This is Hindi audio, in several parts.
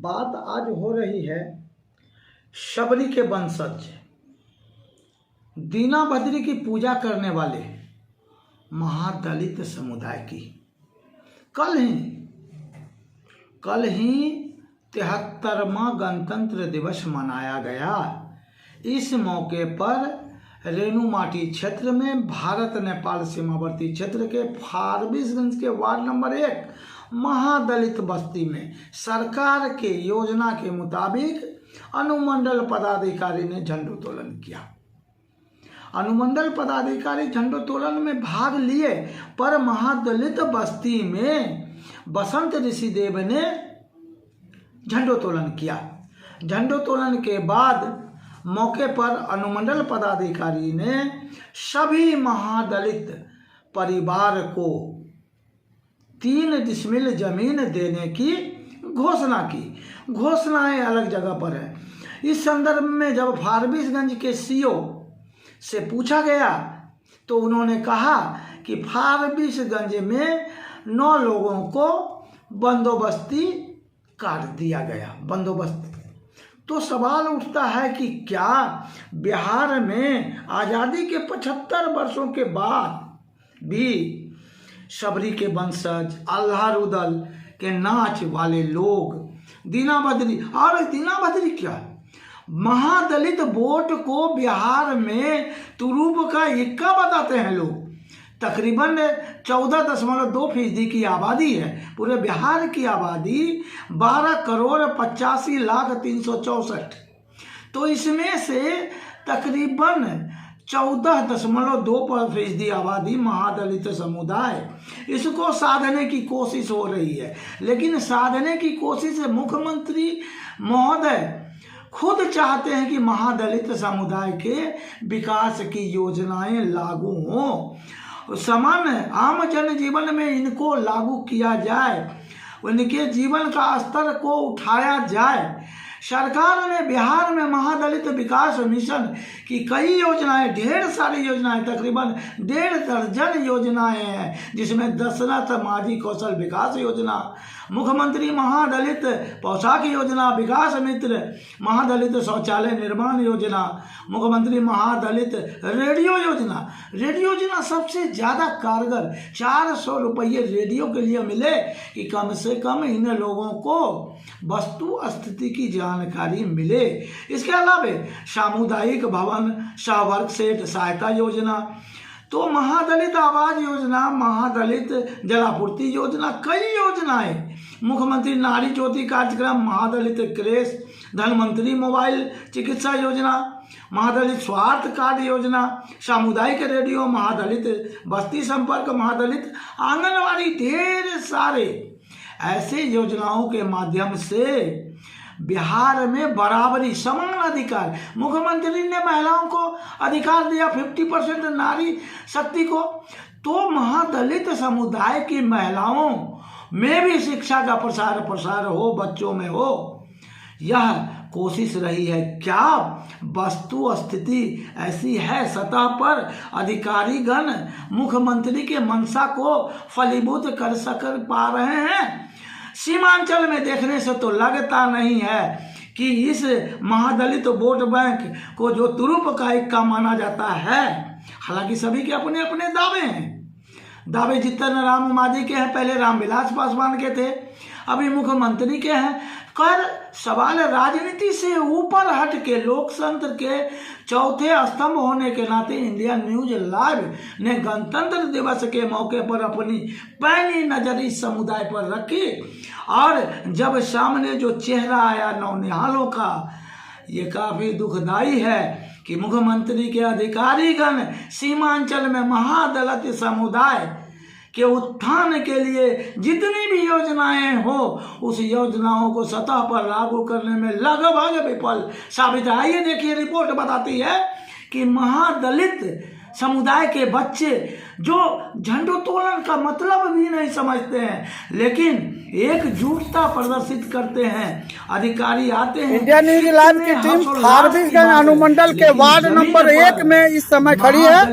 बात आज हो रही है शबरी के वंशज दीना बद्री की पूजा करने वाले महादलित समुदाय की। कल ही 73वां गणतंत्र दिवस मनाया गया। इस मौके पर रेणु माटी क्षेत्र में भारत नेपाल सीमावर्ती क्षेत्र के फारबिसगंज के वार्ड नंबर 1 महादलित बस्ती में सरकार के योजना के मुताबिक अनुमंडल पदाधिकारी ने झंडोत्तोलन किया। अनुमंडल पदाधिकारी झंडोत्तोलन में भाग लिए, पर महादलित बस्ती में बसंत ऋषिदेव ने झंडोत्तोलन किया। झंडोत्तोलन के बाद मौके पर अनुमंडल पदाधिकारी ने सभी महादलित परिवार को 3 डिसमिल जमीन देने की घोषणा की। घोषणाएं अलग जगह पर है। इस संदर्भ में जब फारबिसगंज के सीओ से पूछा गया तो उन्होंने कहा कि फारबिसगंज में 9 लोगों को बंदोबस्ती काट दिया गया। बंदोबस्त तो सवाल उठता है कि क्या बिहार में आज़ादी के 75 वर्षों के बाद भी शबरी के वंशज, अल्लाह रुदल के नाच वाले लोग, दीना बद्री क्या महादलित वोट को बिहार में तुरूप का इक्का बताते हैं लोग। तकरीबन 14.2% की आबादी है। पूरे बिहार की आबादी 12,85,364। तो इसमें से तकरीबन 14.2% आबादी महादलित समुदाय। इसको साधने की कोशिश हो रही है, लेकिन साधने की कोशिश मुख्यमंत्री महोदय खुद चाहते हैं कि महादलित समुदाय के विकास की योजनाएं लागू हों, सामान्य आम जनजीवन में इनको लागू किया जाए, उनके जीवन का स्तर को उठाया जाए। सरकार ने बिहार में महादलित विकास मिशन की कई योजनाएं, ढेर सारी योजनाएं, तकरीबन 1.5 दर्जन योजनाएं हैं, जिसमें दशरथ माझी कौशल विकास योजना, मुख्यमंत्री महादलित पोशाक योजना, विकास मित्र महादलित शौचालय निर्माण योजना, मुख्यमंत्री महादलित रेडियो योजना। रेडियो योजना सबसे ज़्यादा कारगर, 400 रुपये रेडियो के लिए मिले कि कम से कम इन लोगों को वस्तु स्थिति की जानकारी मिले। इसके अलावा सामुदायिक भवन, सहवर्ग सेट सहायता योजना, तो महादलित आवास योजना, महादलित जलापूर्ति योजना, कई योजनाएं, मुख्यमंत्री नारी ज्योति कार्यक्रम, महादलित क्रेश, धनवंतरी मोबाइल चिकित्सा योजना, महादलित स्वास्थ्य कार्ड योजना, सामुदायिक रेडियो, महादलित बस्ती संपर्क, महादलित आंगनवाड़ी, ढेर सारे ऐसे योजनाओं के माध्यम से बिहार में बराबरी, समान अधिकार, मुख्यमंत्री ने महिलाओं को अधिकार दिया 50% नारी शक्ति को। तो महादलित समुदाय की महिलाओं में भी शिक्षा का प्रसार हो, बच्चों में हो, यह कोशिश रही है। क्या वस्तु स्थिति ऐसी है सतह पर अधिकारीगण मुख्यमंत्री के मंशा को फलीभूत कर पा रहे हैं? सीमांचल में देखने से तो लगता नहीं है कि इस महादलित वोट बैंक को जो तुरूप का इक्का माना जाता है। हालांकि सभी के अपने अपने दावे हैं। दावे जितन राम मांझी के हैं, पहले रामविलास पासवान के थे, अभी मुख्यमंत्री के हैं। कर सवाल राजनीति से ऊपर हट के लोकतंत्र के चौथे स्तंभ होने के नाते इंडिया न्यूज लाइव ने गणतंत्र दिवस के मौके पर अपनी पैनी नजर इस समुदाय पर रखी, और जब सामने जो चेहरा आया नौनिहालों का, ये काफी दुखदाई है कि मुख्यमंत्री के अधिकारीगण सीमांचल में महादलित समुदाय के उत्थान के लिए जितनी भी योजनाएं हो, उस योजनाओं को सतह पर लागू करने में लगभग विफल साबित है। ये देखिए, रिपोर्ट बताती है कि महादलित समुदाय के बच्चे जो झंडोत्तोलन का मतलब भी नहीं समझते हैं, लेकिन एकजुटता प्रदर्शित करते हैं। अधिकारी आते हैं। इंडिया न्यूज लाइव की टीम फारबिसगंज अनुमंडल के वार्ड नंबर 1 में इस समय खड़ी है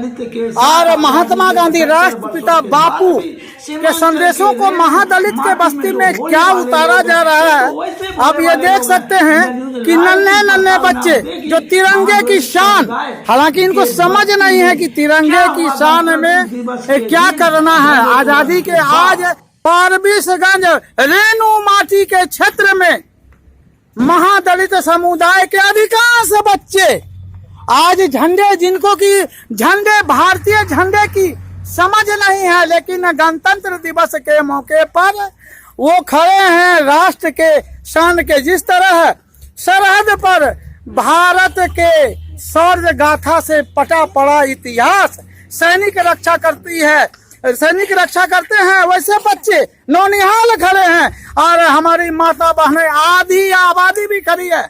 और महात्मा गांधी राष्ट्रपिता बापू के संदेशों को महादलित के बस्ती में क्या उतारा जा रहा है। आप ये देख सकते हैं कि नन्हे बच्चे जो तिरंगे की शान, हालांकि इनको समझ नहीं है कि तिरंगे की शान में क्या करना है। आजादी के आज फारबिसगंज रेणु माटी के क्षेत्र में महादलित समुदाय के अधिकांश बच्चे आज झंडे, जिनको की झंडे भारतीय झंडे की समझ नहीं है, लेकिन गणतंत्र दिवस के मौके पर वो खड़े हैं राष्ट्र के शान के। जिस तरह सरहद पर भारत के शौर्य गाथा से पटा पड़ा इतिहास सैनिक रक्षा करती है, सैनिक रक्षा करते हैं, वैसे बच्चे नौनिहाल खड़े हैं और हमारी माता बहनें आधी आबादी भी खड़ी है।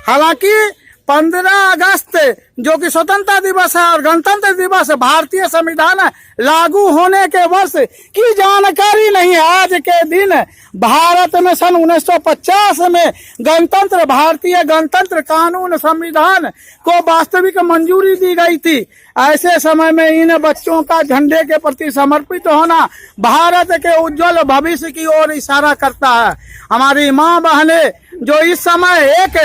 हालांकि 15 अगस्त जो कि स्वतंत्रता दिवस है और गणतंत्र दिवस भारतीय संविधान लागू होने के वर्ष की जानकारी नहीं है। आज के दिन भारत में सन 1950 में गणतंत्र, भारतीय गणतंत्र कानून संविधान को वास्तविक मंजूरी दी गई थी। ऐसे समय में इन बच्चों का झंडे के प्रति समर्पित होना भारत के उज्जवल भविष्य की ओर इशारा करता है। हमारी माँ बहनें जो इस समय एक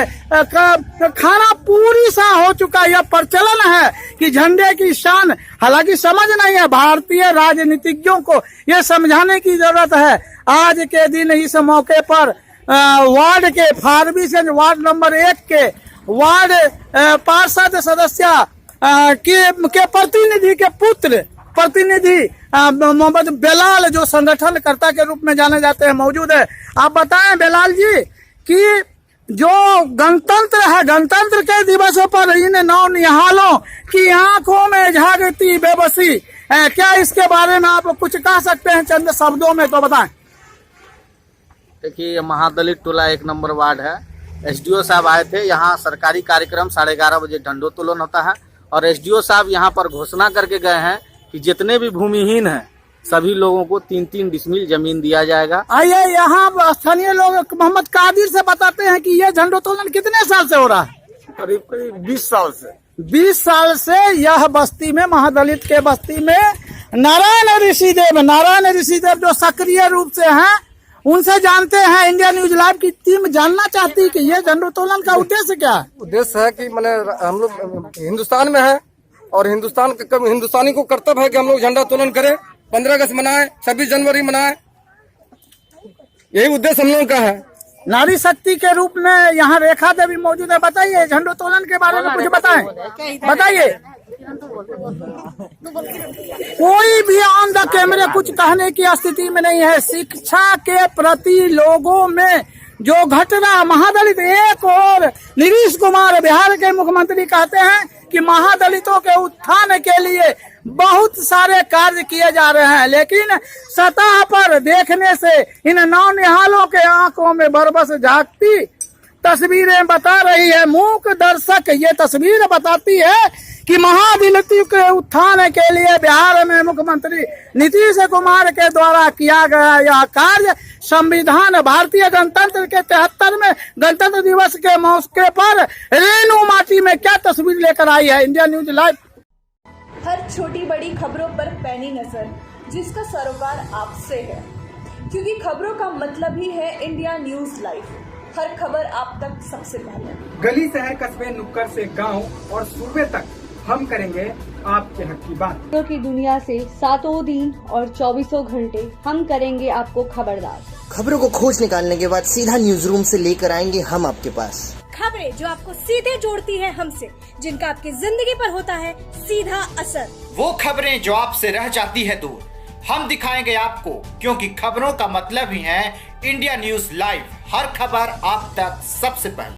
खाना पूरी सा हो चुका यह प्रचलन है कि झंडे की शान, हालांकि समझ नहीं है। भारतीय राजनीतिज्ञों को यह समझाने की जरूरत है। आज के दिन इस मौके पर वार्ड के फारबिसगंज वार्ड नंबर 1 के वार्ड पार्षद सदस्य के प्रतिनिधि के पुत्र प्रतिनिधि मोहम्मद बेलाल, जो संगठनकर्ता के रूप में जाने जाते हैं, मौजूद है। आप बताएं बेलाल जी कि जो गणतंत्र है, गणतंत्र के दिवसों पर इन नौनिहालों की आंखों में झांकती बेबसी, क्या इसके बारे में आप कुछ कह सकते हैं चंद शब्दों में तो बताएं। देखिए, ये महादलित टोला 1 नंबर वार्ड है। एसडीओ साहब आए थे यहाँ। सरकारी कार्यक्रम 11:30 बजे झंडोत्तोलन होता है और एसडीओ साहब यहाँ पर घोषणा करके गए हैं कि जितने भी भूमिहीन हैं सभी लोगों को 3-3 डिसमिल जमीन दिया जाएगा। आइए यहाँ स्थानीय लोग मोहम्मद कादिर से बताते हैं कि ये झंडोत्तोलन कितने साल से हो रहा है। करीब 20 साल से 20 साल से यह बस्ती में, महादलित के बस्ती में नारायण ऋषिदेव जो सक्रिय रूप से हैं, उनसे जानते हैं। इंडिया न्यूज लाइव की टीम जानना चाहती है कि ये झंडोत्तोलन का उद्देश्य क्या है। उद्देश्य है कि मैंने हम लोग हिंदुस्तान में है और हिंदुस्तानी को कर्तव्य है कि हम लोग झंडोत्तोलन करें, 15 अगस्त मनाएं, 26 जनवरी मनाएं। यही उद्देश्य हम लोगों का है। नारी शक्ति के रूप में यहाँ रेखा देवी मौजूद है। बताइए झंडोत्तोलन के बारे में कुछ बताएं, बताइए। कोई भी ऑन द कैमरे कुछ कहने की स्थिति में नहीं है। शिक्षा के प्रति लोगों में जो घटना, महादलित एक और नीतीश कुमार बिहार के मुख्यमंत्री कहते हैं कि महादलितों के उत्थान के लिए बहुत सारे कार्य किए जा रहे हैं, लेकिन सतह पर देखने से इन नौनिहालों के आंखों में बरबस झांकती तस्वीरें बता रही है। मूक दर्शक ये तस्वीर बताती है कि महादलितों के उत्थान के लिए बिहार में मुख्यमंत्री नीतीश कुमार के द्वारा किया गया यह कार्य संविधान, भारतीय गणतंत्र के 73वें गणतंत्र दिवस के मौके पर रेणु माटी में क्या तस्वीर लेकर आई है। इंडिया न्यूज लाइव हर छोटी बड़ी खबरों पर पैनी नजर, जिसका सरोकार आपसे है, क्योंकि खबरों का मतलब ही है इंडिया न्यूज लाइव। हर खबर आप तक सबसे पहले। गली शहर कस्बे नुक्कड़ से गांव और सूबे तक हम करेंगे आपके हक की बात। खबरों की दुनिया से 7 दिन और 24 घंटे हम करेंगे आपको खबरदार। खबरों को खोज निकालने के बाद सीधा न्यूज रूम से लेकर आएंगे हम आपके पास। खबरें जो आपको सीधे जोड़ती है हमसे, जिनका आपकी जिंदगी पर होता है सीधा असर। वो खबरें जो आपसे रह जाती है दूर, हम दिखाएंगे आपको, क्योंकि खबरों का मतलब ही है इंडिया न्यूज लाइव। हर खबर आप तक सबसे पहले।